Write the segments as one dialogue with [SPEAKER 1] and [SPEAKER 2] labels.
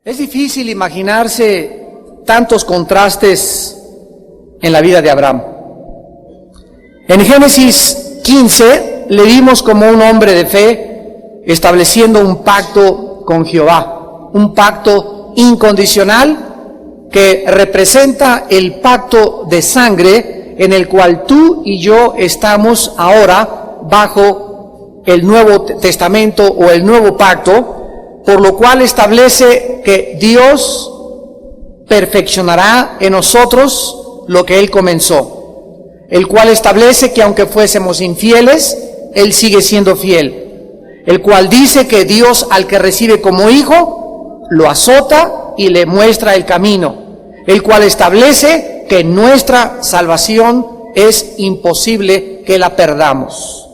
[SPEAKER 1] Es difícil imaginarse tantos contrastes en la vida de Abraham. En Génesis 15 le vimos como un hombre de fe estableciendo un pacto con Jehová, un pacto incondicional que representa el pacto de sangre en el cual tú y yo estamos ahora bajo el Nuevo Testamento o el Nuevo Pacto, por lo cual establece que Dios perfeccionará en nosotros lo que Él comenzó, el cual establece que aunque fuésemos infieles, Él sigue siendo fiel, el cual dice que Dios al que recibe como hijo, lo azota y le muestra el camino, el cual establece que nuestra salvación es imposible que la perdamos.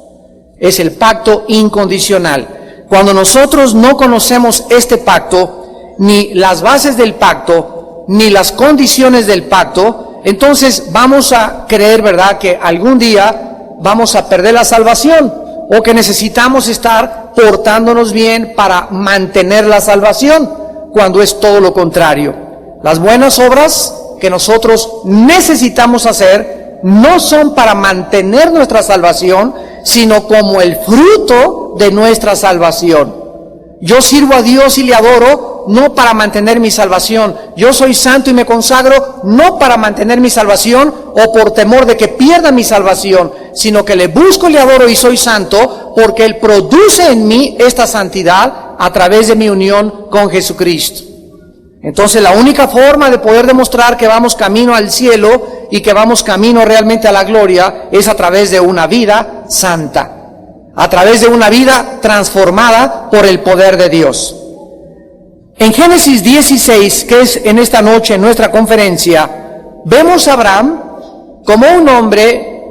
[SPEAKER 1] Es el pacto incondicional. Cuando nosotros no conocemos este pacto, ni las bases del pacto, ni las condiciones del pacto, entonces vamos a creer, ¿verdad?, que algún día vamos a perder la salvación, o que necesitamos estar portándonos bien para mantener la salvación, cuando es todo lo contrario. Las buenas obras que nosotros necesitamos hacer no son para mantener nuestra salvación, sino como el fruto de nuestra salvación. Yo sirvo a Dios y le adoro no para mantener mi salvación. Yo soy santo y me consagro no para mantener mi salvación o por temor de que pierda mi salvación, sino que le busco y le adoro y soy santo porque Él produce en mí esta santidad a través de mi unión con Jesucristo. Entonces la única forma de poder demostrar que vamos camino al cielo y que vamos camino realmente a la gloria es a través de una vida santa, a través de una vida transformada por el poder de Dios. En Génesis 16, que es en esta noche en nuestra conferencia, vemos a Abraham como un hombre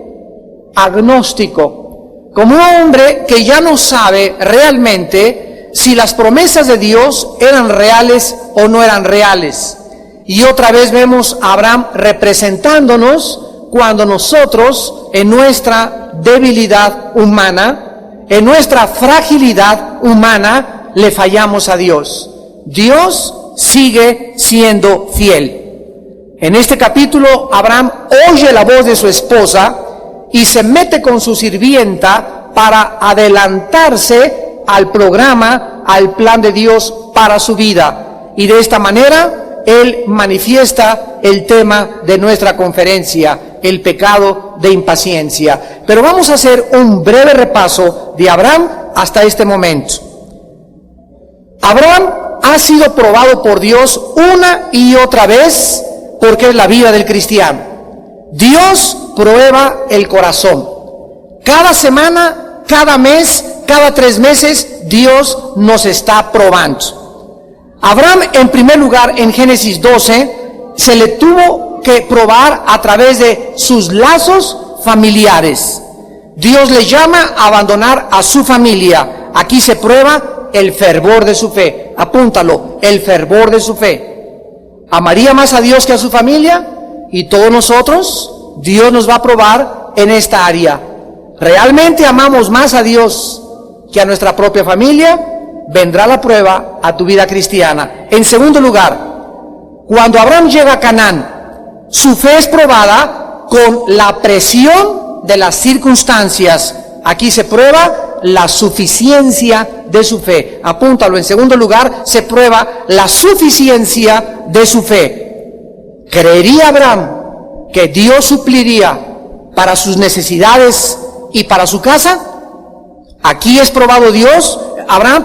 [SPEAKER 1] agnóstico, como un hombre que ya no sabe realmente si las promesas de Dios eran reales o no eran reales. Y otra vez vemos a Abraham representándonos cuando nosotros, en nuestra debilidad humana, en nuestra fragilidad humana, le fallamos a Dios. Dios sigue siendo fiel. En este capítulo, Abraham oye la voz de su esposa y se mete con su sirvienta para adelantarse al programa, al plan de Dios para su vida. Y de esta manera, él manifiesta el tema de nuestra conferencia, el pecado de impaciencia. Pero vamos a hacer un breve repaso de Abraham hasta este momento. Abraham ha sido probado por Dios una y otra vez, porque es la vida del cristiano. Dios prueba el corazón. Cada semana, cada mes, cada 3 meses, Dios nos está probando. Abraham, en primer lugar, en Génesis 12, se le tuvo que probar a través de sus lazos familiares. Dios le llama a abandonar a su familia. Aquí se prueba el fervor de su fe. Apúntalo, el fervor de su fe. ¿Amaría más a Dios que a su familia? Y todos nosotros, Dios nos va a probar en esta área. ¿Realmente amamos más a Dios que a nuestra propia familia? Vendrá la prueba a tu vida cristiana. En segundo lugar, cuando Abraham llega a Canaán, su fe es probada con la presión de las circunstancias. Aquí se prueba la suficiencia de su fe. Apúntalo. En segundo lugar, se prueba la suficiencia de su fe. ¿Creería Abraham que Dios supliría para sus necesidades y para su casa? Aquí es probado Abraham,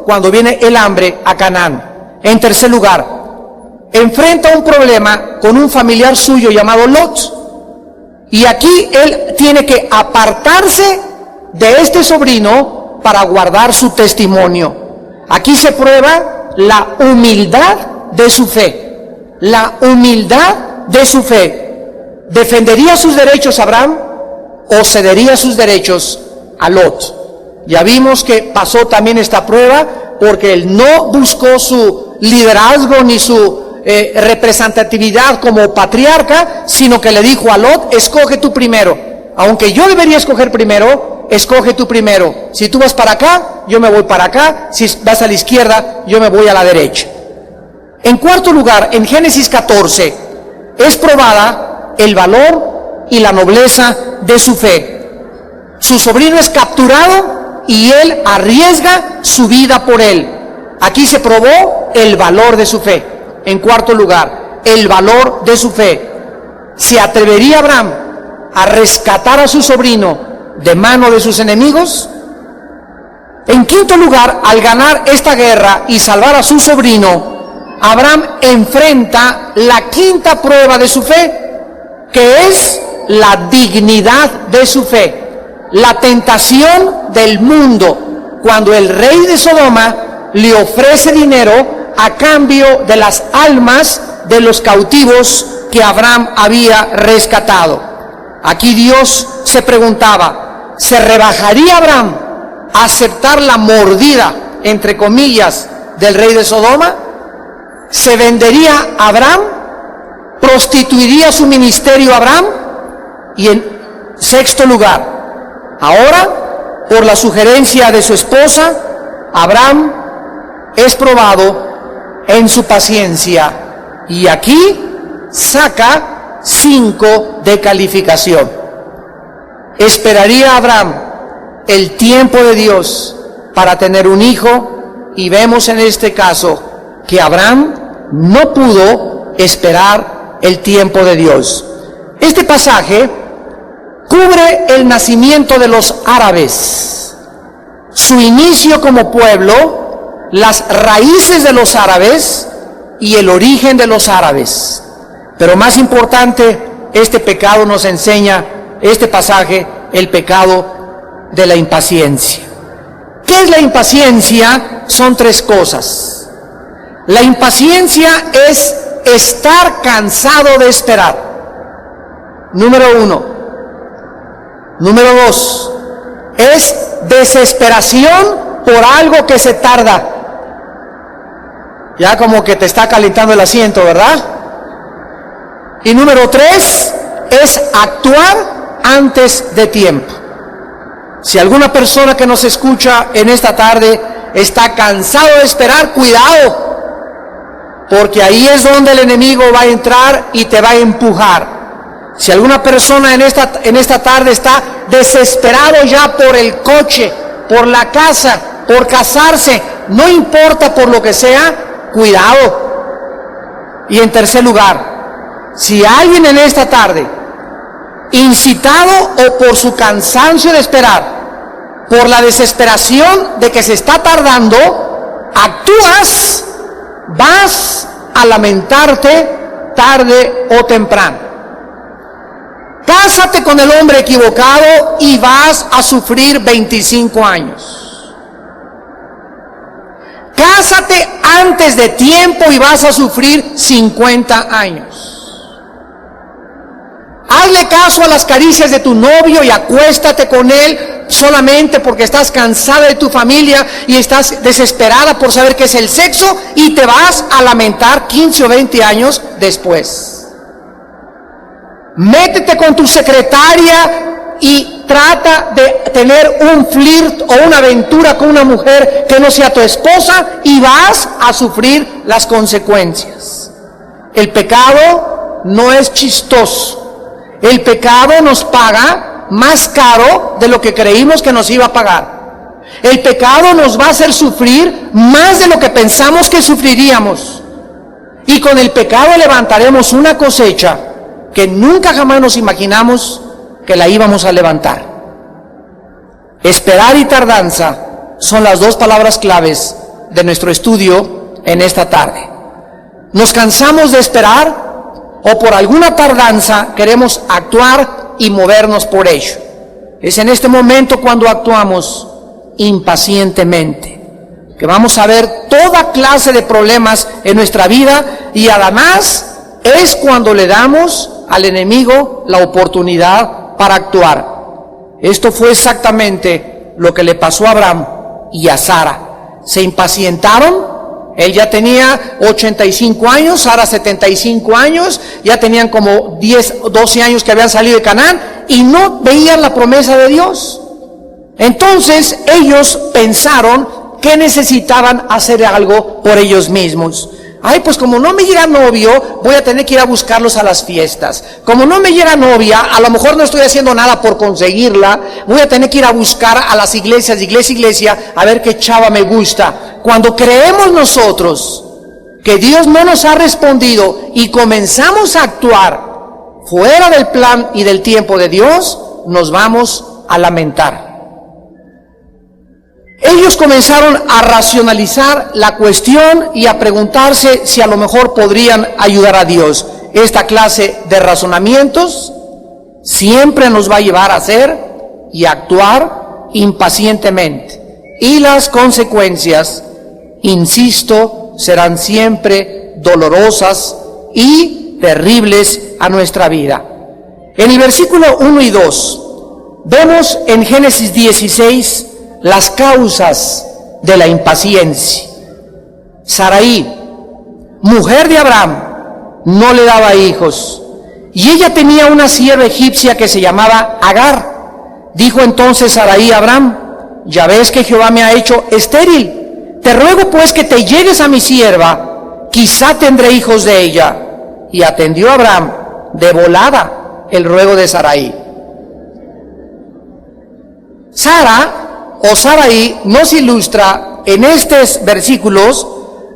[SPEAKER 1] cuando viene el hambre a Canaán. En tercer lugar, enfrenta un problema con un familiar suyo llamado Lot. Y aquí él tiene que apartarse de este sobrino para guardar su testimonio. Aquí se prueba la humildad de su fe. La humildad de su fe. ¿Defendería sus derechos Abraham o cedería sus derechos a Lot? Ya vimos que pasó también esta prueba porque él no buscó su liderazgo ni su representatividad como patriarca, sino que le dijo a Lot: escoge tú primero. Aunque yo debería escoger primero, escoge tú primero. Si tú vas para acá, yo me voy para acá. Si vas a la izquierda, yo me voy a la derecha. En cuarto lugar, en Génesis 14, es probada el valor y la nobleza de su fe. Su sobrino es capturado y él arriesga su vida por él. Aquí se probó el valor de su fe. En cuarto lugar, el valor de su fe. ¿Se atrevería Abraham a rescatar a su sobrino de mano de sus enemigos? En quinto lugar, al ganar esta guerra y salvar a su sobrino, Abraham enfrenta la quinta prueba de su fe, que es la dignidad de su fe, la tentación del mundo, cuando el rey de Sodoma le ofrece dinero a cambio de las almas de los cautivos que Abraham había rescatado. Aquí Dios se preguntaba: ¿se rebajaría Abraham a aceptar la mordida, entre comillas, del rey de Sodoma? ¿Se vendería Abraham? ¿Prostituiría su ministerio Abraham? Y en sexto lugar, ahora, por la sugerencia de su esposa, Abraham es probado en su paciencia, y aquí saca 5 de calificación. ¿Esperaría Abraham el tiempo de Dios para tener un hijo? Y vemos en este caso que Abraham no pudo esperar el tiempo de Dios. Este pasaje cubre el nacimiento de los árabes, su inicio como pueblo, las raíces de los árabes y el origen de los árabes. Pero más importante, este pecado nos enseña, este pasaje, el pecado de la impaciencia. ¿Qué es la impaciencia? Son 3 cosas. La impaciencia es estar cansado de esperar. Número 1. Número 2, es desesperación por algo que se tarda. Ya como que te está calentando el asiento, ¿verdad? Y número 3, es actuar antes de tiempo. Si alguna persona que nos escucha en esta tarde está cansado de esperar, cuidado, porque ahí es donde el enemigo va a entrar y te va a empujar. Si alguna persona en esta tarde está desesperado ya por el coche, por la casa, por casarse, no importa por lo que sea, cuidado. Y en tercer lugar, si alguien en esta tarde, incitado o por su cansancio de esperar, por la desesperación de que se está tardando, actúas, vas a lamentarte tarde o temprano. Cásate con el hombre equivocado y vas a sufrir 25 años. Cásate antes de tiempo y vas a sufrir 50 años. Hazle caso a las caricias de tu novio y acuéstate con él solamente porque estás cansada de tu familia y estás desesperada por saber qué es el sexo, y te vas a lamentar 15 o 20 años después. Métete con tu secretaria y trata de tener un flirt o una aventura con una mujer que no sea tu esposa, y vas a sufrir las consecuencias. El pecado no es chistoso. El pecado nos paga más caro de lo que creímos que nos iba a pagar. El pecado nos va a hacer sufrir más de lo que pensamos que sufriríamos. Y con el pecado levantaremos una cosecha que nunca jamás nos imaginamos que la íbamos a levantar. Esperar y tardanza son las 2 palabras claves de nuestro estudio en esta tarde. Nos cansamos de esperar, o por alguna tardanza queremos actuar y movernos por ello. Es en este momento cuando actuamos impacientemente. que vamos a ver toda clase de problemas en nuestra vida, y además es cuando le damos al enemigo la oportunidad para actuar. Esto fue exactamente lo que le pasó a Abraham y a Sara. Se impacientaron. Él ya tenía 85 años, Sara 75 años, ya tenían como 10 o 12 años que habían salido de Canaán y no veían la promesa de Dios. Entonces ellos pensaron que necesitaban hacer algo por ellos mismos. Ay, pues como no me llega novio, voy a tener que ir a buscarlos a las fiestas. Como no me llega novia, a lo mejor no estoy haciendo nada por conseguirla, voy a tener que ir a buscar a las iglesias, iglesia, a ver qué chava me gusta. Cuando creemos nosotros que Dios no nos ha respondido y comenzamos a actuar fuera del plan y del tiempo de Dios, nos vamos a lamentar. Ellos comenzaron a racionalizar la cuestión y a preguntarse si a lo mejor podrían ayudar a Dios. Esta clase de razonamientos siempre nos va a llevar a hacer y a actuar impacientemente. Y las consecuencias, insisto, serán siempre dolorosas y terribles a nuestra vida. En el versículo 1 y 2, vemos en Génesis 16 las causas de la impaciencia. Sarai, mujer de Abraham, no le daba hijos, y ella tenía una sierva egipcia que se llamaba Agar. Dijo entonces Sarai a Abraham: ya ves que Jehová me ha hecho estéril, te ruego pues que te llegues a mi sierva, quizá tendré hijos de ella. Y atendió Abraham de volada el ruego de Sarai. Sara o Sarai nos ilustra en estos versículos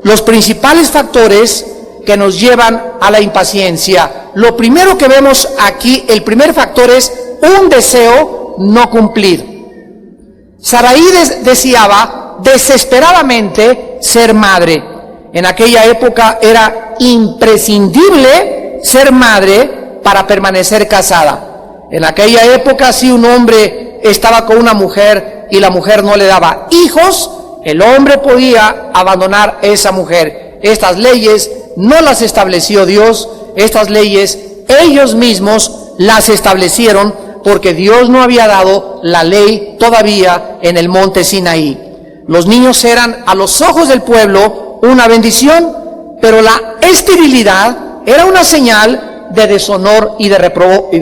[SPEAKER 1] los principales factores que nos llevan a la impaciencia. Lo primero que vemos aquí, el primer factor es un deseo no cumplir. Sarai deseaba desesperadamente ser madre. En aquella época era imprescindible ser madre para permanecer casada. En aquella época, si un hombre estaba con una mujer y la mujer no le daba hijos, el hombre podía abandonar a esa mujer. Estas leyes no las estableció Dios, estas leyes ellos mismos las establecieron porque Dios no había dado la ley todavía en el monte Sinaí. Los niños eran a los ojos del pueblo una bendición, pero la esterilidad era una señal de deshonor y de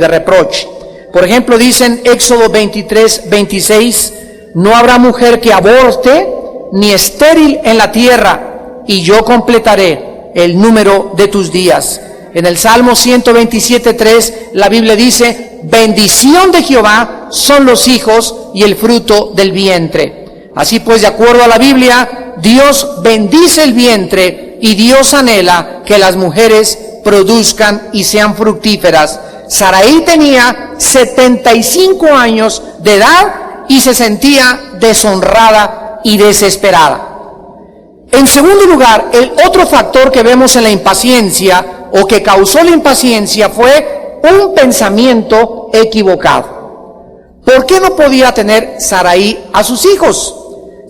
[SPEAKER 1] reproche. Por ejemplo, dice en Éxodo 23:26, no habrá mujer que aborte ni estéril en la tierra, y yo completaré el número de tus días. En el Salmo 127:3 la Biblia dice: bendición de Jehová son los hijos y el fruto del vientre. Así pues, de acuerdo a la Biblia, Dios bendice el vientre y Dios anhela que las mujeres produzcan y sean fructíferas. Sarai tenía 75 años de edad y se sentía deshonrada y desesperada. En segundo lugar, el otro factor que vemos en la impaciencia o que causó la impaciencia fue un pensamiento equivocado. ¿Por qué no podía tener Sarai a sus hijos?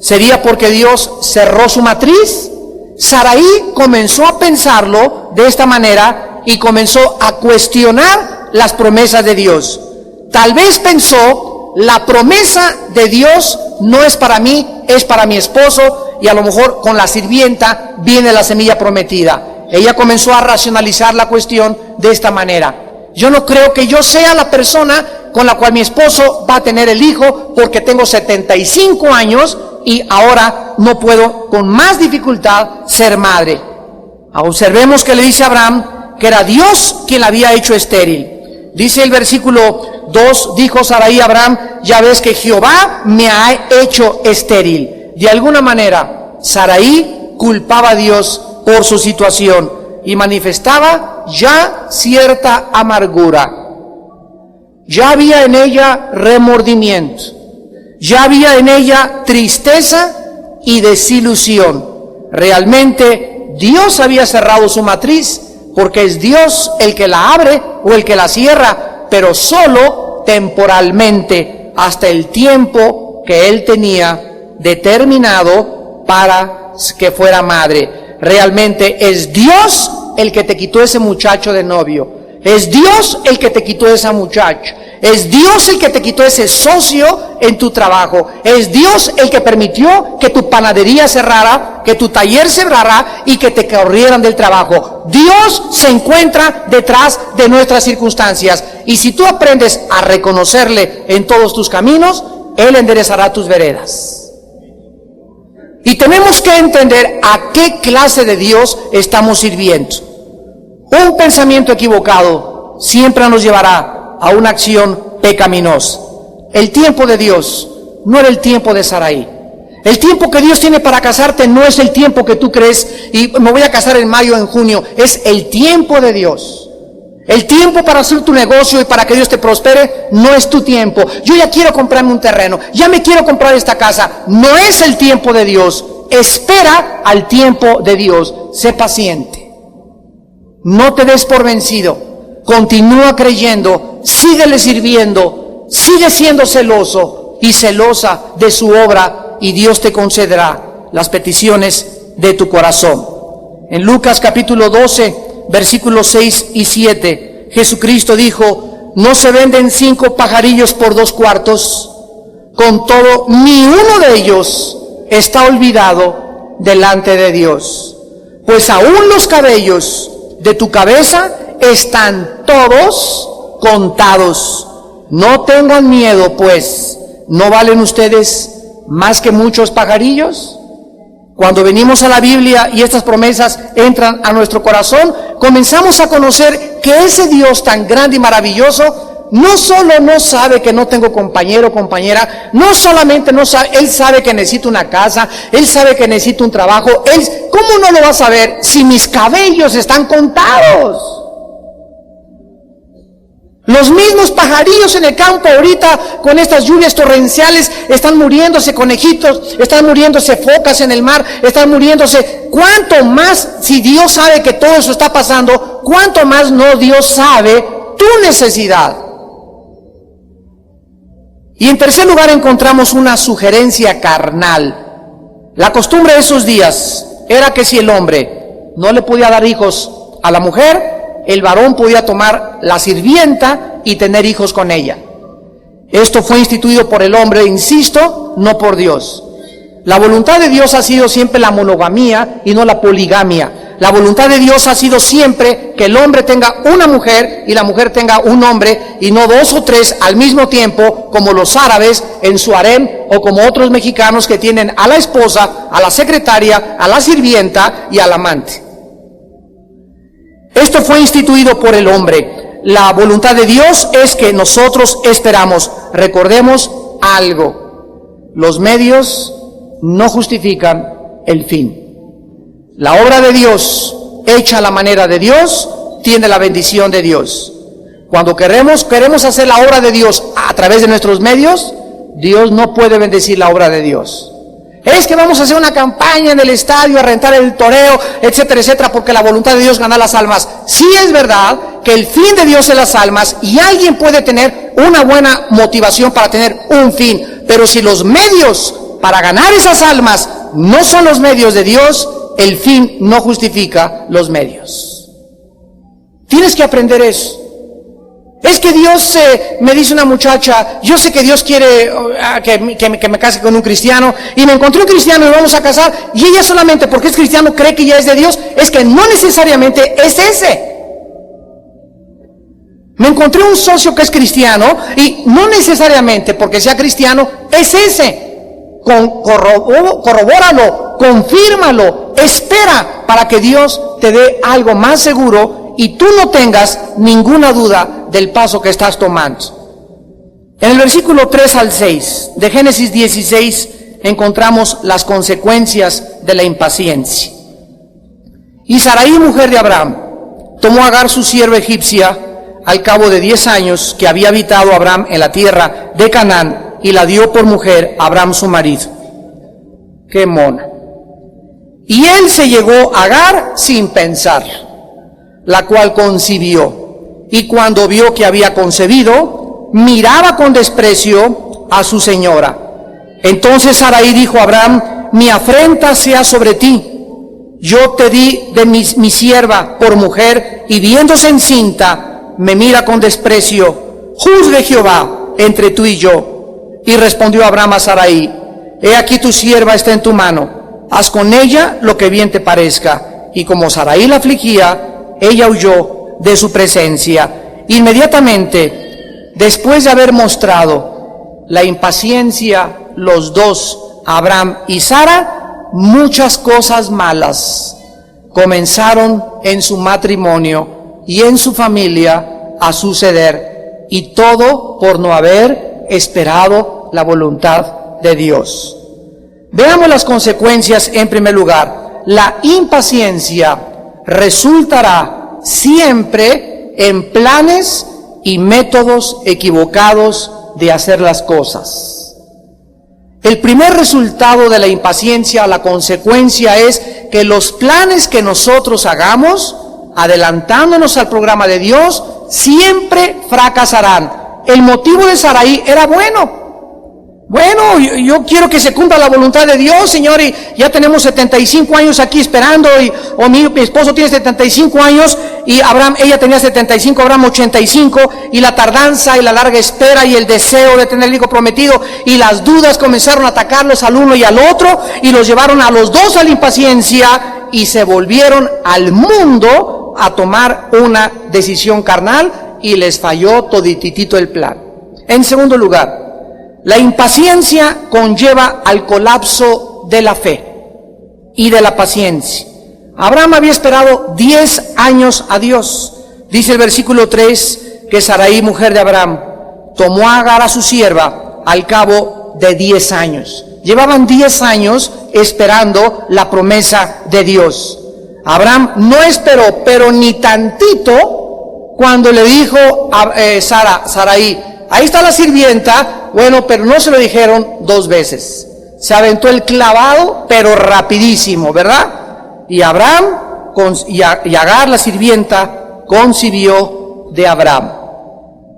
[SPEAKER 1] ¿Sería porque Dios cerró su matriz? Sarai comenzó a pensarlo de esta manera y comenzó a cuestionar las promesas de Dios. Tal vez pensó: la promesa de Dios no es para mí, es para mi esposo, y a lo mejor con la sirvienta viene la semilla prometida. Ella comenzó a racionalizar la cuestión de esta manera: yo no creo que yo sea la persona con la cual mi esposo va a tener el hijo, porque tengo 75 años y ahora no puedo con más dificultad ser madre. Observemos que le dice a Abraham que era Dios quien la había hecho estéril. Dice el versículo 2, dijo Sarai a Abraham: ya ves que Jehová me ha hecho estéril. De alguna manera, Sarai culpaba a Dios por su situación y manifestaba ya cierta amargura. Ya había en ella remordimiento, ya había en ella tristeza y desilusión. Realmente Dios había cerrado su matriz, porque es Dios el que la abre o el que la cierra, pero solo temporalmente, hasta el tiempo que Él tenía determinado para que fuera madre. Realmente es Dios el que te quitó ese muchacho de novio. Es Dios el que te quitó esa muchacha. Es Dios el que te quitó ese socio en tu trabajo. Es Dios el que permitió que tu panadería cerrara, que tu taller cerrara y que te corrieran del trabajo. Dios se encuentra detrás de nuestras circunstancias. Y si tú aprendes a reconocerle en todos tus caminos, Él enderezará tus veredas. Y tenemos que entender a qué clase de Dios estamos sirviendo. Un pensamiento equivocado siempre nos llevará a una acción pecaminosa. El tiempo de Dios no era el tiempo de Sarai. El tiempo que Dios tiene para casarte no es el tiempo que tú crees, y me voy a casar en mayo o en junio. Es el tiempo de Dios. El tiempo para hacer tu negocio y para que Dios te prospere no es tu tiempo. Yo ya quiero comprarme un terreno, ya me quiero comprar esta casa. No es el tiempo de Dios. Espera al tiempo de Dios. Sé paciente. No te des por vencido. Continúa creyendo, síguele sirviendo, sigue siendo celoso y celosa de su obra, y Dios te concederá las peticiones de tu corazón. En Lucas capítulo 12, versículos 6 y 7, Jesucristo dijo: ¿no se venden 5 pajarillos por 2 cuartos? Con todo, ni uno de ellos está olvidado delante de Dios. Pues aún los cabellos de tu cabeza están todos contados. No tengan miedo, pues, ¿no valen ustedes más que muchos pajarillos? Cuando venimos a la Biblia y estas promesas entran a nuestro corazón, comenzamos a conocer que ese Dios tan grande y maravilloso no solo no sabe que no tengo compañero o compañera, no solamente no sabe, Él sabe que necesito una casa, Él sabe que necesito un trabajo. ¿Cómo no lo va a saber si mis cabellos están contados? Los mismos pajarillos en el campo ahorita con estas lluvias torrenciales están muriéndose conejitos, están muriéndose focas en el mar, están muriéndose. ¿Cuánto más, si Dios sabe que todo eso está pasando, cuánto más no Dios sabe tu necesidad? Y en tercer lugar encontramos una sugerencia carnal. La costumbre de esos días era que si el hombre no le podía dar hijos a la mujer, el varón podía tomar la sirvienta y tener hijos con ella. Esto fue instituido por el hombre, insisto, no por Dios. La voluntad de Dios ha sido siempre la monogamía y no la poligamia. La voluntad de Dios ha sido siempre que el hombre tenga una mujer y la mujer tenga un hombre, y no 2 o 3 al mismo tiempo, como los árabes en su harem, o como otros mexicanos que tienen a la esposa, a la secretaria, a la sirvienta y al amante. Esto fue instituido por el hombre. La voluntad de Dios es que nosotros esperamos. Recordemos algo: los medios no justifican el fin. La obra de Dios, hecha a la manera de Dios, tiene la bendición de Dios. Cuando queremos hacer la obra de Dios a través de nuestros medios, Dios no puede bendecir la obra de Dios. Es que vamos a hacer una campaña en el estadio, a rentar el toreo, etcétera, etcétera, porque la voluntad de Dios es ganar las almas. Sí es verdad que el fin de Dios es las almas, y alguien puede tener una buena motivación para tener un fin, pero si los medios para ganar esas almas no son los medios de Dios, el fin no justifica los medios. Tienes que aprender eso. Es que Dios, me dice una muchacha, yo sé que Dios quiere que me case con un cristiano, y me encontré un cristiano y vamos a casar, y ella solamente porque es cristiano cree que ya es de Dios. Es que no necesariamente es ese. Me encontré un socio que es cristiano, y no necesariamente porque sea cristiano es ese. Corrobóralo, confírmalo, espera para que Dios te dé algo más seguro y tú no tengas ninguna duda del paso que estás tomando. En el versículo 3 al 6 de Génesis 16 encontramos las consecuencias de la impaciencia. Y Sarai, mujer de Abraham, tomó a Agar su sierva egipcia al cabo de 10 años que había habitado Abraham en la tierra de Canaán, y la dio por mujer a Abraham su marido. ¡Qué mona! Y él se llegó a Agar sin pensar, la cual concibió, y cuando vio que había concebido, miraba con desprecio a su señora. Entonces Sarai dijo a Abraham: mi afrenta sea sobre ti. Yo te di de mi sierva por mujer, y viéndose encinta, me mira con desprecio. Juzgue Jehová entre tú y yo. Y respondió Abraham a Sarai: he aquí tu sierva está en tu mano, haz con ella lo que bien te parezca. Y como Sarai la afligía, ella huyó de su presencia. Inmediatamente, después de haber mostrado la impaciencia los dos, Abraham y Sara, muchas cosas malas comenzaron en su matrimonio y en su familia a suceder, y todo por no haber esperado la voluntad de Dios. Veamos las consecuencias. En primer lugar, la impaciencia resultará siempre en planes y métodos equivocados de hacer las cosas. El primer resultado de la impaciencia, la consecuencia, es que los planes que nosotros hagamos, adelantándonos al programa de Dios, siempre fracasarán. El motivo de Sarai era bueno. Bueno, yo quiero que se cumpla la voluntad de Dios, Señor, y ya tenemos 75 años aquí esperando, o mi esposo tiene 75 años, y ella tenía 75, Abraham 85, y la tardanza y la larga espera y el deseo de tener el hijo prometido y las dudas comenzaron a atacarlos al uno y al otro, y los llevaron a los dos a la impaciencia, y se volvieron al mundo a tomar una decisión carnal, y les falló todititito el plan. En segundo lugar, la impaciencia conlleva al colapso de la fe y de la paciencia. Abraham había esperado 10 años a Dios. Dice el versículo 3 que Sarai, mujer de Abraham, tomó a Agar, a su sierva, al cabo de 10 años. Llevaban 10 años esperando la promesa de Dios. Abraham no esperó, pero ni tantito, cuando le dijo a Sarai: ahí está la sirvienta. Bueno, pero no se lo dijeron 2 veces. Se aventó el clavado, pero rapidísimo, ¿verdad? Y Abraham y Agar, la sirvienta, concibió de Abraham.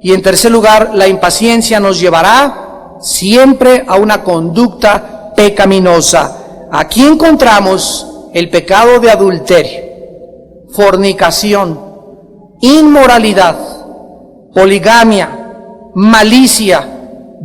[SPEAKER 1] Y en tercer lugar, la impaciencia nos llevará siempre a una conducta pecaminosa. Aquí encontramos el pecado de adulterio, fornicación, inmoralidad, poligamia, malicia,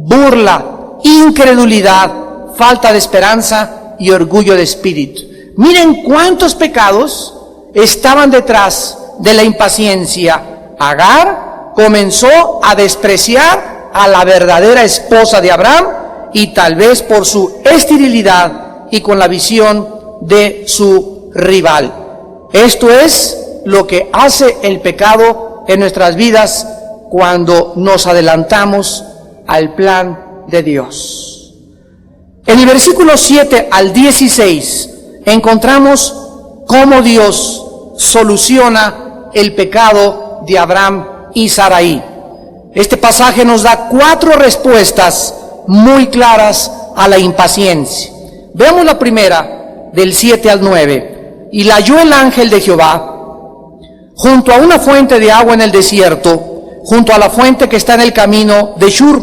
[SPEAKER 1] burla, incredulidad, falta de esperanza y orgullo de espíritu. Miren cuántos pecados estaban detrás de la impaciencia. Agar comenzó a despreciar a la verdadera esposa de Abraham, y tal vez por su esterilidad y con la visión de su rival. Esto es lo que hace el pecado en nuestras vidas cuando nos adelantamos al plan de Dios. En el versículo 7 al 16 encontramos cómo Dios soluciona el pecado de Abraham y Sarai. Este pasaje nos da 4 respuestas muy claras a la impaciencia. Veamos la primera, del 7 al 9. Y la halló el ángel de Jehová junto a una fuente de agua en el desierto, junto a la fuente que está en el camino de Shur.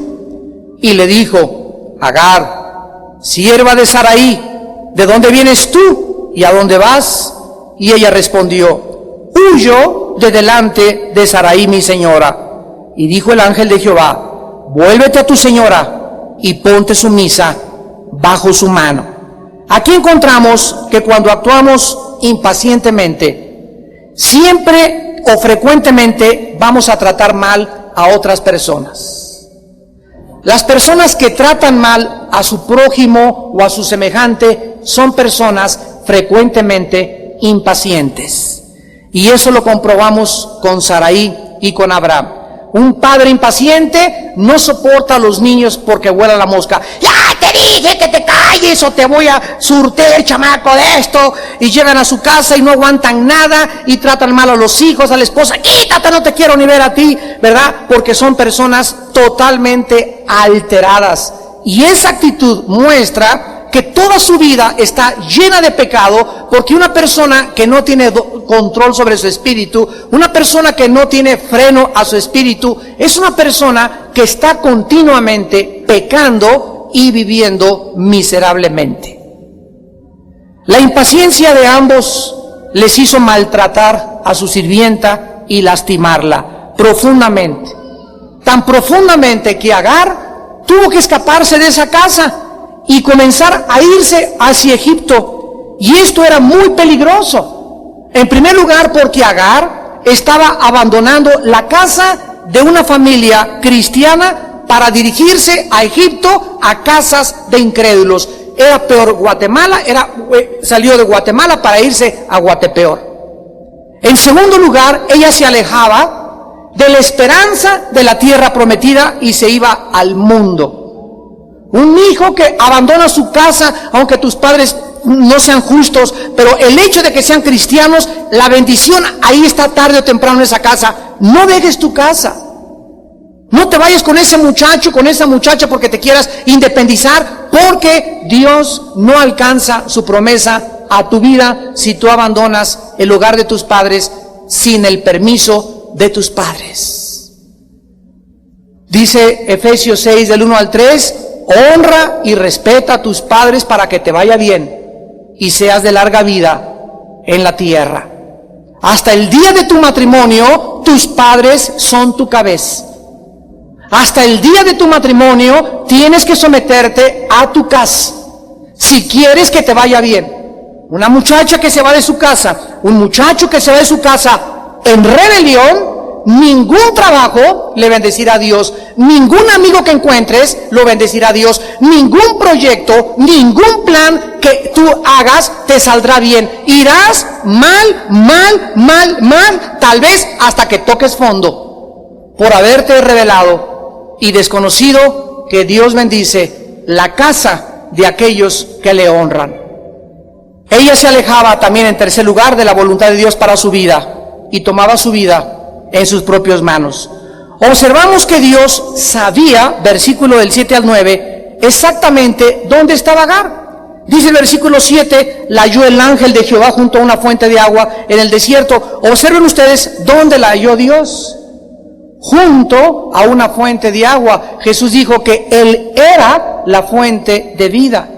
[SPEAKER 1] Y le dijo: Agar, sierva de Sarai, ¿de dónde vienes tú y a dónde vas? Y ella respondió: huyo de delante de Sarai, mi señora. Y dijo el ángel de Jehová: vuélvete a tu señora y ponte sumisa bajo su mano. Aquí encontramos que cuando actuamos impacientemente, siempre o frecuentemente vamos a tratar mal a otras personas. Las personas que tratan mal a su prójimo o a su semejante son personas frecuentemente impacientes. Y eso lo comprobamos con Sarai y con Abraham. Un padre impaciente no soporta a los niños porque vuela la mosca. ¡Ya te dije que te calles o te voy a surter, chamaco, de esto! Y llegan a su casa y no aguantan nada y tratan mal a los hijos, a la esposa. ¡Quítate, no te quiero ni ver a ti! ¿Verdad? Porque son personas totalmente alteradas. Y esa actitud muestra que toda su vida está llena de pecado, porque una persona que no tiene control sobre su espíritu, una persona que no tiene freno a su espíritu, es una persona que está continuamente pecando y viviendo miserablemente. La impaciencia de ambos les hizo maltratar a su sirvienta y lastimarla profundamente. Tan profundamente que Agar tuvo que escaparse de esa casa y comenzar a irse hacia Egipto. Y esto era muy peligroso. En primer lugar, porque Agar estaba abandonando la casa de una familia cristiana para dirigirse a Egipto, a casas de incrédulos. Era peor Guatemala, salió de Guatemala para irse a Guatepeor. En segundo lugar, ella se alejaba de la esperanza de la tierra prometida y se iba al mundo. Un hijo que abandona su casa, aunque tus padres no sean justos, pero el hecho de que sean cristianos, la bendición ahí está tarde o temprano en esa casa. No dejes tu casa. No te vayas con ese muchacho, con esa muchacha porque te quieras independizar, porque Dios no alcanza su promesa a tu vida si tú abandonas el hogar de tus padres sin el permiso de tus padres. Dice Efesios 6 del 1 al 3, honra y respeta a tus padres para que te vaya bien y seas de larga vida en la tierra. Hasta el día de tu matrimonio, tus padres son tu cabeza. Hasta el día de tu matrimonio tienes que someterte a tu casa si quieres que te vaya bien. Una muchacha que se va de su casa, un muchacho que se va de su casa en rebelión, ningún trabajo le bendecirá a Dios, ningún amigo que encuentres lo bendecirá a Dios, ningún proyecto, ningún plan que tú hagas te saldrá bien. Irás mal, tal vez hasta que toques fondo por haberte rebelado y desconocido que Dios bendice la casa de aquellos que le honran. Ella se alejaba también, en tercer lugar, de la voluntad de Dios para su vida y tomaba su vida en sus propias manos. Observamos que Dios sabía, versículo del 7 al 9, exactamente dónde estaba Agar. Dice el versículo 7, la halló el ángel de Jehová junto a una fuente de agua en el desierto. Observen ustedes dónde la halló Dios. Junto a una fuente de agua. Jesús dijo que Él era la fuente de vida.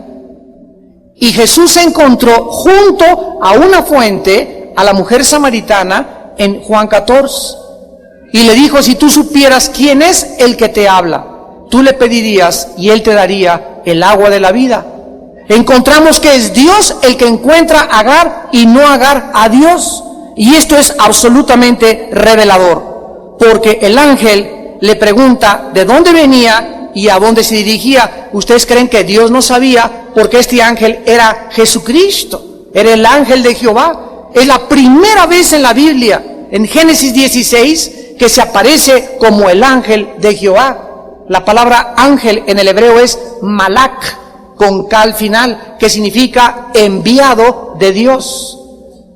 [SPEAKER 1] Y Jesús se encontró junto a una fuente a la mujer samaritana en Juan 14. Y le dijo, si tú supieras quién es el que te habla, tú le pedirías y Él te daría el agua de la vida. Encontramos que es Dios el que encuentra a Agar y no Agar a Dios. Y esto es absolutamente revelador. Porque el ángel le pregunta de dónde venía y a dónde se dirigía. ¿Ustedes creen que Dios no sabía? Porque este ángel era Jesucristo, era el ángel de Jehová. Es la primera vez en la Biblia, en Génesis 16, que se aparece como el ángel de Jehová. La palabra ángel en el hebreo es malak, con K al final, que significa enviado de Dios.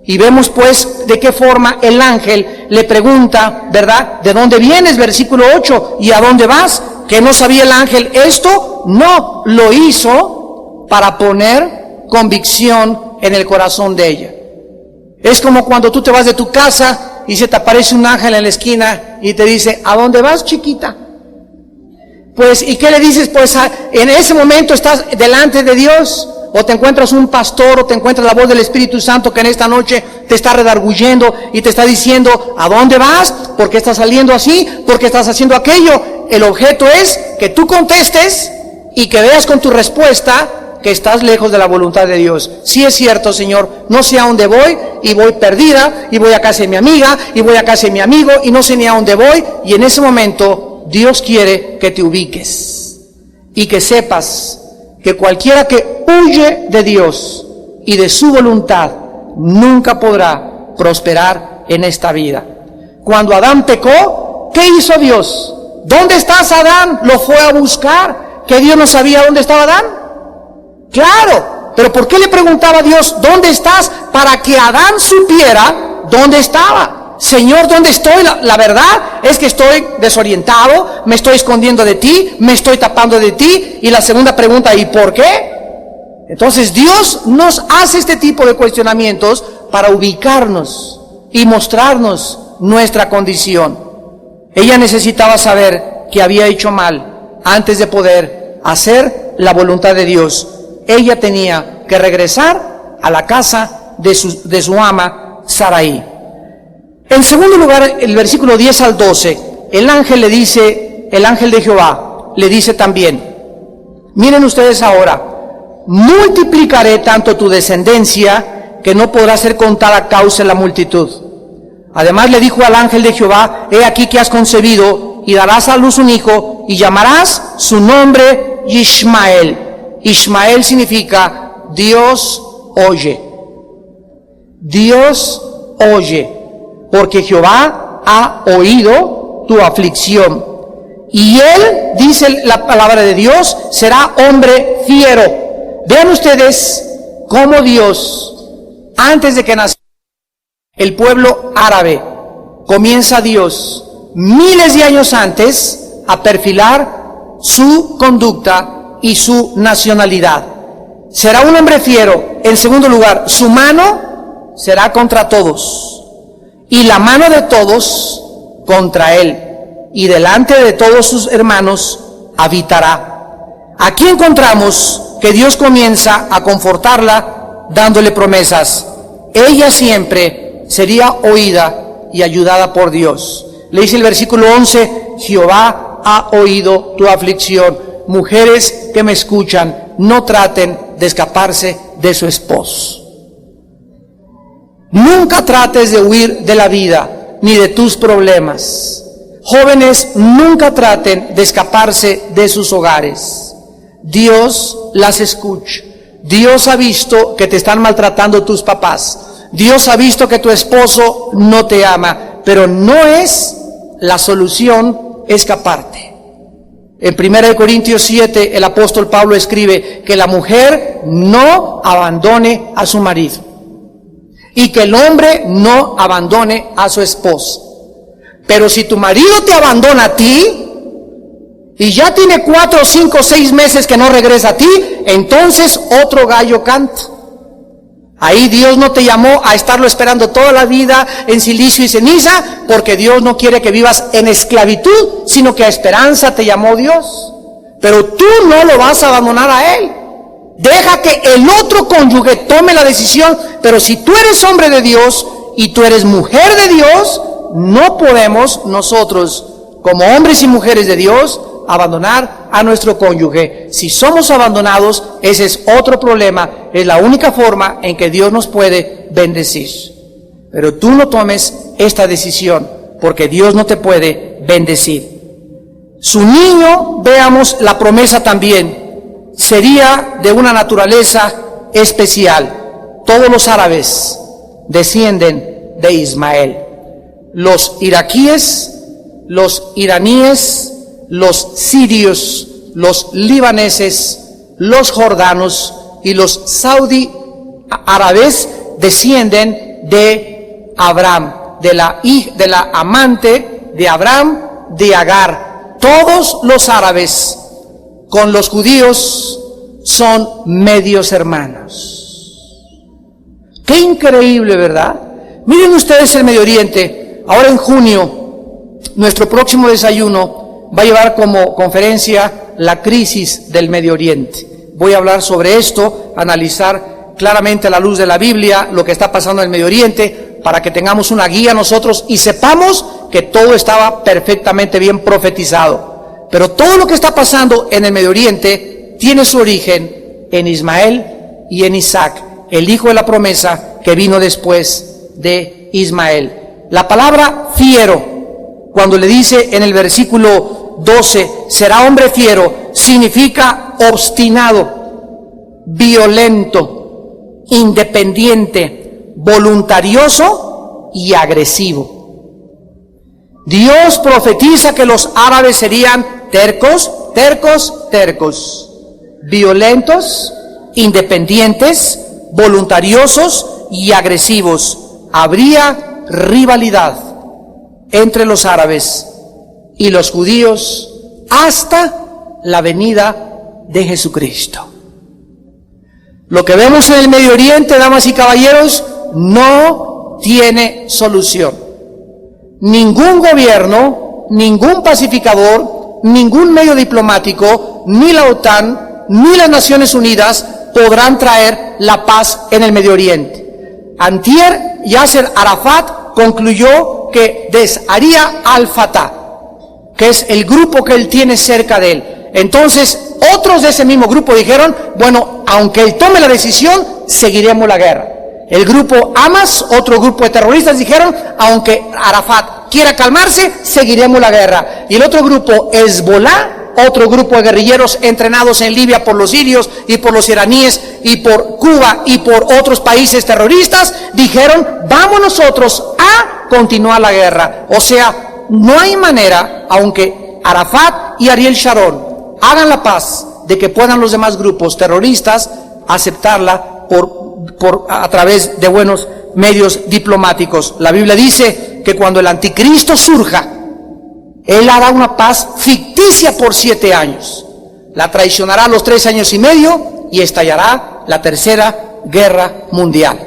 [SPEAKER 1] Y vemos pues de qué forma el ángel le pregunta, ¿verdad? ¿De dónde vienes? Versículo 8. ¿Y a dónde vas? ¿Que no sabía el ángel esto? No, lo hizo para poner convicción en el corazón de ella. Es como cuando tú te vas de tu casa y se te aparece un ángel en la esquina y te dice, ¿a dónde vas, chiquita? Pues, ¿y qué le dices? Pues en ese momento estás delante de Dios. O te encuentras un pastor, o te encuentras la voz del Espíritu Santo que en esta noche te está redarguyendo y te está diciendo, ¿a dónde vas? ¿Por qué estás saliendo así? ¿Por qué estás haciendo aquello? El objeto es que tú contestes y que veas con tu respuesta que estás lejos de la voluntad de Dios. Sí es cierto, Señor, no sé a dónde voy y voy perdida y voy a casa de mi amiga y voy a casa de mi amigo y no sé ni a dónde voy. Y en ese momento Dios quiere que te ubiques y que sepas que cualquiera que huye de Dios y de su voluntad nunca podrá prosperar en esta vida. Cuando Adán pecó, ¿qué hizo Dios? ¿Dónde estás, Adán? Lo fue a buscar. ¿Que Dios no sabía dónde estaba Adán? Claro, pero ¿por qué le preguntaba a Dios dónde estás? Para que Adán supiera dónde estaba. Señor, ¿dónde estoy? La verdad es que estoy desorientado, me estoy escondiendo de ti, me estoy tapando de ti. Y la segunda pregunta, ¿y por qué? Entonces Dios nos hace este tipo de cuestionamientos para ubicarnos y mostrarnos nuestra condición. Ella necesitaba saber que había hecho mal antes de poder hacer la voluntad de Dios. Ella tenía que regresar a la casa de su ama Sarai. En segundo lugar, el versículo 10 al 12, el ángel de Jehová le dice también, miren ustedes ahora, multiplicaré tanto tu descendencia que no podrá ser contada a causa de la multitud. Además le dijo al ángel de Jehová, he aquí que has concebido y darás a luz un hijo y llamarás su nombre Ishmael. Ishmael significa Dios oye. Dios oye, porque Jehová ha oído tu aflicción. Y él, dice la palabra de Dios, será hombre fiero. Vean ustedes cómo Dios, antes de que naciera el pueblo árabe, comienza Dios, miles de años antes, a perfilar su conducta y su nacionalidad. Será un hombre fiero. En segundo lugar, su mano será contra todos, y la mano de todos contra él, y delante de todos sus hermanos habitará. Aquí encontramos que Dios comienza a confortarla dándole promesas. Ella siempre sería oída y ayudada por Dios. Le dice el versículo 11, Jehová ha oído tu aflicción. Mujeres que me escuchan, no traten de escaparse de su esposo. Nunca trates de huir de la vida ni de tus problemas. Jóvenes, nunca traten de escaparse de sus hogares. Dios las escucha. Dios ha visto que te están maltratando tus papás. Dios ha visto que tu esposo no te ama, pero no es la solución escaparte. En 1 Corintios 7, el apóstol Pablo escribe que la mujer no abandone a su marido y que el hombre no abandone a su esposa. Pero si tu marido te abandona a ti y ya tiene 4, 5, 6 meses que no regresa a ti, entonces otro gallo canta. Ahí Dios no te llamó a estarlo esperando toda la vida en silicio y ceniza, porque Dios no quiere que vivas en esclavitud, sino que a esperanza te llamó Dios. Pero tú no lo vas a abandonar a él. Deja que el otro cónyuge tome la decisión, pero si tú eres hombre de Dios y tú eres mujer de Dios, no podemos nosotros, como hombres y mujeres de Dios, abandonar a nuestro cónyuge. Si somos abandonados, ese es otro problema. Es la única forma en que Dios nos puede bendecir. Pero tú no tomes esta decisión, porque Dios no te puede bendecir. Su niño, veamos la promesa también, sería de una naturaleza especial. Todos los árabes descienden de Ismael. Los iraquíes, los iraníes, los sirios, los libaneses, los jordanos y los saudí árabes descienden de Abraham, de la amante de Abraham, de Agar. Todos los árabes con los judíos son medios hermanos. Qué increíble, ¿verdad? Miren ustedes el Medio Oriente. Ahora en junio, nuestro próximo desayuno va a llevar como conferencia la crisis del Medio Oriente. Voy a hablar sobre esto, analizar claramente a la luz de la Biblia lo que está pasando en el Medio Oriente, para que tengamos una guía nosotros y sepamos que todo estaba perfectamente bien profetizado. Pero todo lo que está pasando en el Medio Oriente tiene su origen en Ismael y en Isaac, el hijo de la promesa que vino después de Ismael. La palabra fiero, cuando le dice en el versículo 12, será hombre fiero, significa obstinado, violento, independiente, voluntarioso y agresivo. Dios profetiza que los árabes serían tercos, violentos, independientes, voluntariosos y agresivos. Habría rivalidad entre los árabes y los judíos hasta la venida de Jesucristo. Lo que vemos en el Medio Oriente, damas y caballeros, no tiene solución. Ningún gobierno, ningún pacificador, ningún medio diplomático, ni la OTAN, ni las Naciones Unidas podrán traer la paz en el Medio Oriente. Antier, Yasser Arafat concluyó que desharía al-Fatah, que es el grupo que él tiene cerca de él. Entonces, otros de ese mismo grupo dijeron, bueno, aunque él tome la decisión, seguiremos la guerra. El grupo Hamas, otro grupo de terroristas, dijeron, aunque Arafat quiera calmarse, seguiremos la guerra. Y el otro grupo, Hezbollah, otro grupo de guerrilleros entrenados en Libia por los sirios y por los iraníes y por Cuba y por otros países terroristas, dijeron, vamos nosotros a continuar la guerra. O sea, no hay manera, aunque Arafat y Ariel Sharon hagan la paz, de que puedan los demás grupos terroristas aceptarla a través de buenos medios diplomáticos. La Biblia dice que cuando el anticristo surja, él hará una paz ficticia por 7 años. La traicionará a los 3 años y medio y estallará la tercera guerra mundial.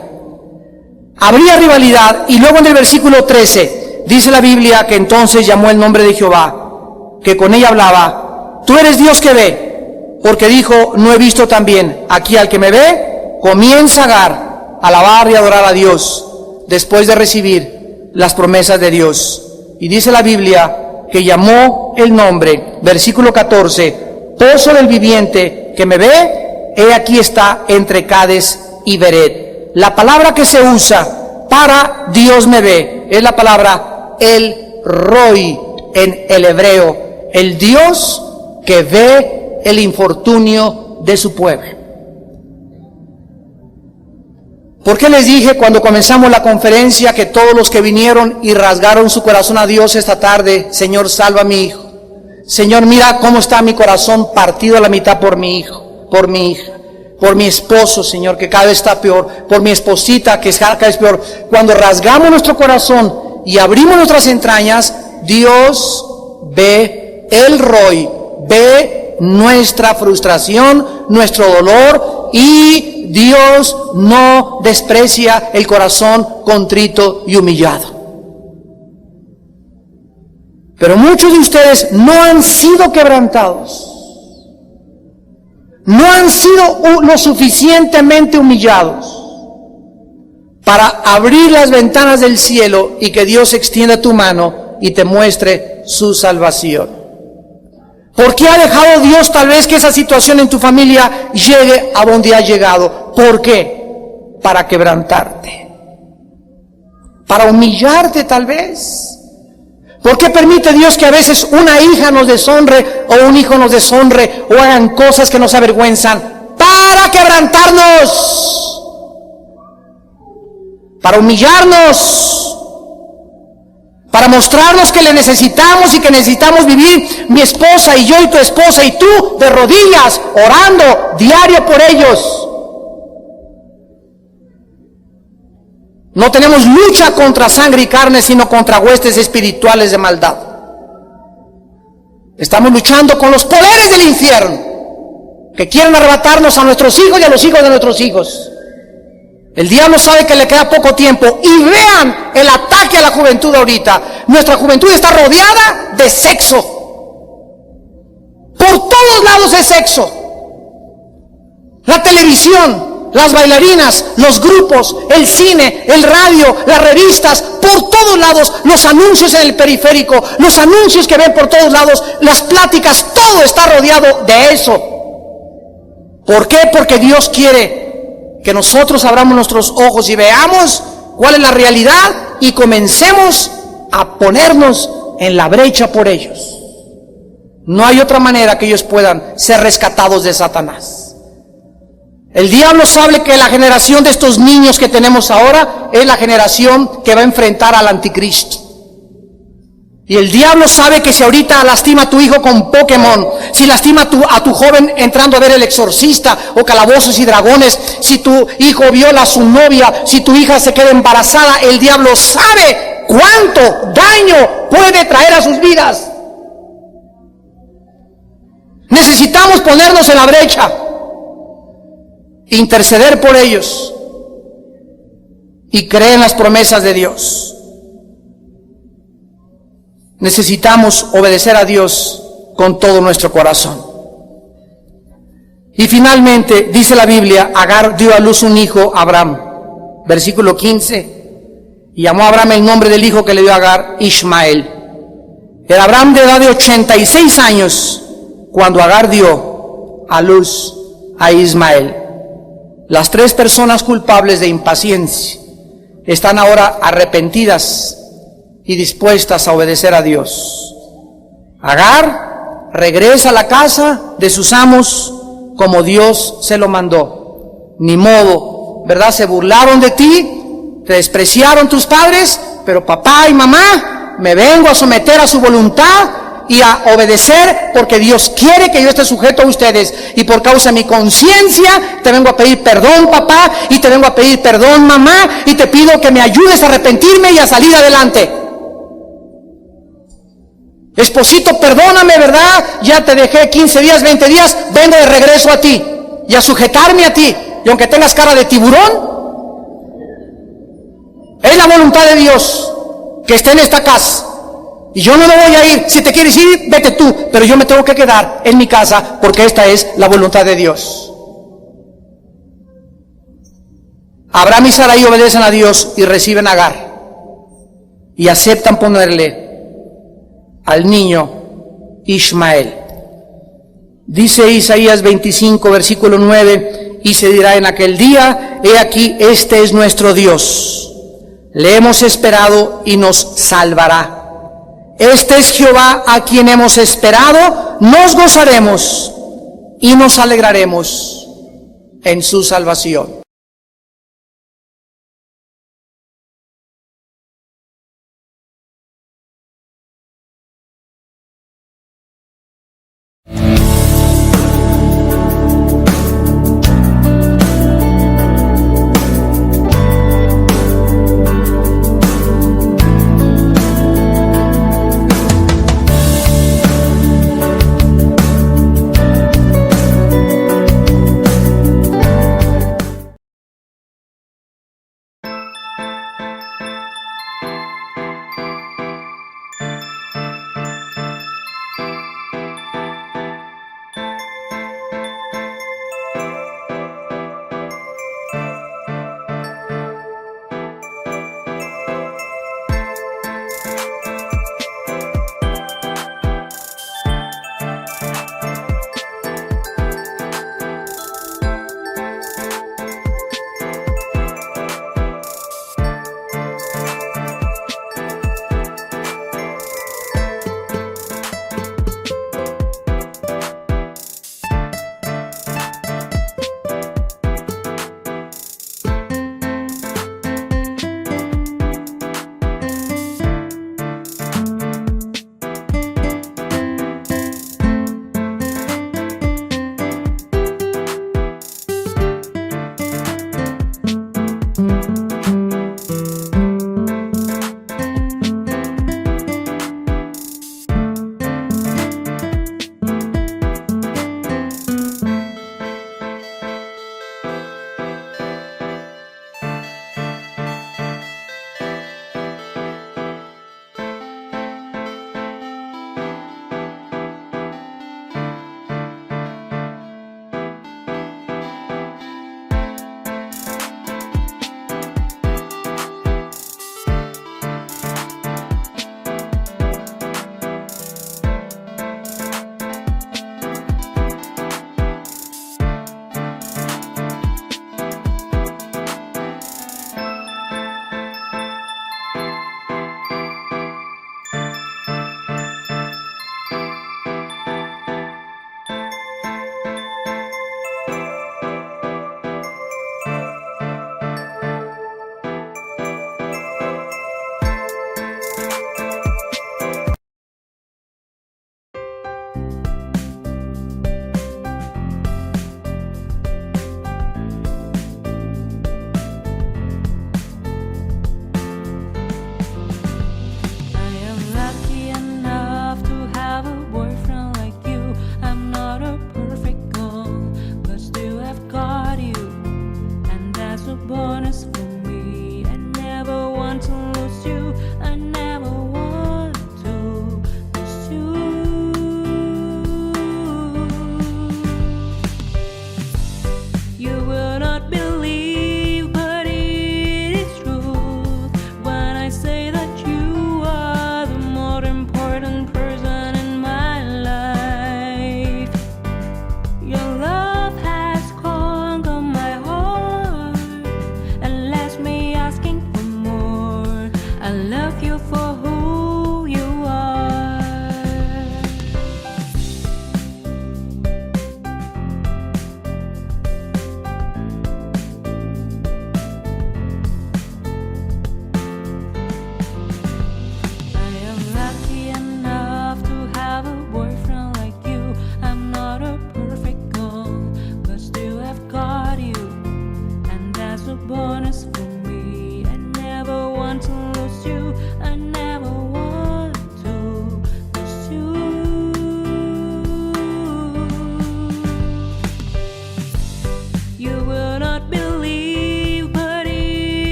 [SPEAKER 1] Habría rivalidad, y luego en el versículo 13 dice la Biblia que entonces llamó el nombre de Jehová, que con ella hablaba, tú eres Dios que ve, porque dijo, no he visto también aquí al que me ve, comienza a alabar y adorar a Dios después de recibir las promesas de Dios. Y dice la Biblia que llamó el nombre, versículo 14, pozo del viviente que me ve, he aquí está entre Cades y Beret. La palabra que se usa para Dios me ve es la palabra el Roi en el hebreo, el Dios que ve el infortunio de su pueblo. ¿Por qué les dije cuando comenzamos la conferencia que todos los que vinieron y rasgaron su corazón a Dios esta tarde, Señor, salva a mi hijo? Señor, mira cómo está mi corazón partido a la mitad por mi hijo, por mi hija, por mi esposo, Señor, que cada vez está peor, por mi esposita, que cada vez peor. Cuando rasgamos nuestro corazón y abrimos nuestras entrañas, Dios ve el Roi, ve nuestra frustración, nuestro dolor, y Dios no desprecia el corazón contrito y humillado. Pero muchos de ustedes no han sido quebrantados, no han sido lo suficientemente humillados para abrir las ventanas del cielo y que Dios extienda tu mano y te muestre su salvación. ¿Por qué ha dejado Dios tal vez que esa situación en tu familia llegue a donde ha llegado? ¿Por qué? Para quebrantarte, para humillarte tal vez. ¿Por qué permite Dios que a veces una hija nos deshonre o un hijo nos deshonre o hagan cosas que nos avergüenzan? Para quebrantarnos, para humillarnos, para mostrarnos que le necesitamos y que necesitamos vivir, mi esposa y yo y tu esposa y tú, de rodillas, orando diario por ellos. No tenemos lucha contra sangre y carne, sino contra huestes espirituales de maldad. Estamos luchando con los poderes del infierno, que quieren arrebatarnos a nuestros hijos y a los hijos de nuestros hijos. El diablo sabe que le queda poco tiempo, y vean el ataque a la juventud ahorita. Nuestra juventud está rodeada de sexo. Por todos lados es sexo. La televisión, las bailarinas, los grupos, el cine, el radio, las revistas, por todos lados, los anuncios en el periférico, los anuncios que ven por todos lados, las pláticas, todo está rodeado de eso. ¿Por qué? Porque Dios quiere que nosotros abramos nuestros ojos y veamos cuál es la realidad y comencemos a ponernos en la brecha por ellos. No hay otra manera que ellos puedan ser rescatados de Satanás. El diablo sabe que la generación de estos niños que tenemos ahora es la generación que va a enfrentar al anticristo. Y el diablo sabe que si ahorita lastima a tu hijo con Pokémon, si lastima a tu joven entrando a ver El Exorcista o Calabozos y Dragones, si tu hijo viola a su novia, si tu hija se queda embarazada, el diablo sabe cuánto daño puede traer a sus vidas. Necesitamos ponernos en la brecha, interceder por ellos y creer en las promesas de Dios. Necesitamos obedecer a Dios con todo nuestro corazón. Y finalmente, dice la Biblia, Agar dio a luz un hijo a Abraham. Versículo 15. Y llamó a Abraham el nombre del hijo que le dio a Agar, Ismael. Era Abraham de edad de 86 años cuando Agar dio a luz a Ismael. Las tres personas culpables de impaciencia están ahora arrepentidas y dispuestas a obedecer a Dios. Agar regresa a la casa de sus amos como Dios se lo mandó. Ni modo, ¿verdad? Se burlaron de ti, te despreciaron tus padres, pero papá y mamá, me vengo a someter a su voluntad y a obedecer porque Dios quiere que yo esté sujeto a ustedes, y por causa de mi conciencia te vengo a pedir perdón, papá, y te vengo a pedir perdón, mamá, y te pido que me ayudes a arrepentirme y a salir adelante. Esposito, perdóname, ¿verdad? Ya te dejé 15 días, 20 días, vengo de regreso a ti y a sujetarme a ti, y aunque tengas cara de tiburón, es la voluntad de Dios que esté en esta casa. Y yo no me voy a ir. Si te quieres ir, vete tú. Pero yo me tengo que quedar en mi casa porque esta es la voluntad de Dios. Abraham y Sarai obedecen a Dios y reciben a Agar. Y aceptan ponerle al niño Ismael. Dice Isaías 25, versículo 9, y se dirá en aquel día, he aquí, este es nuestro Dios. Le hemos esperado y nos salvará. Este es Jehová a quien hemos esperado, nos gozaremos y nos alegraremos en su salvación.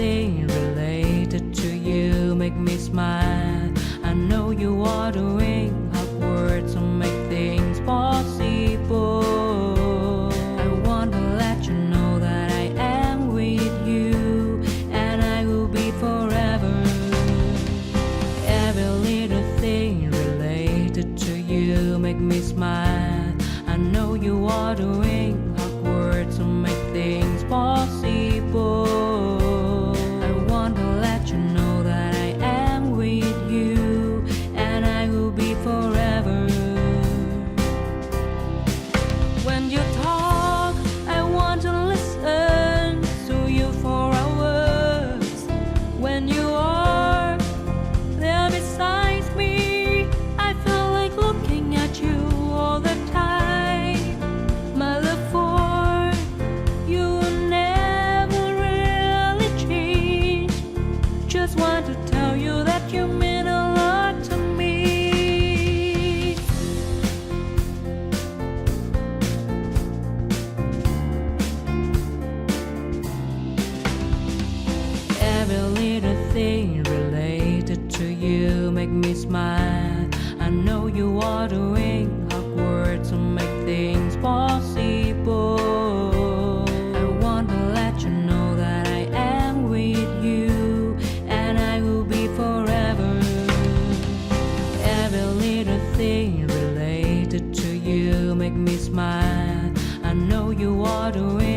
[SPEAKER 2] thing related to you make me smile. I know you are doing hard work to make things possible. I want to let you know that I am with you, and I will be forever. Every little thing related to you make me smile. I know you are doing hard work to make things possible. I want to let you know that I am with you, and I will be forever. When you talk, I want to listen to you for hours. When you are there beside me, I feel like looking at you all the time. My love for you will never really change. Just want to tell you that you mean a lot to me. Every little thing related to you make me smile. I know you are doing hard work to make things possible. I want to let you know that I am with you, and I will be forever. Every little thing related to you make me smile. I know you are doing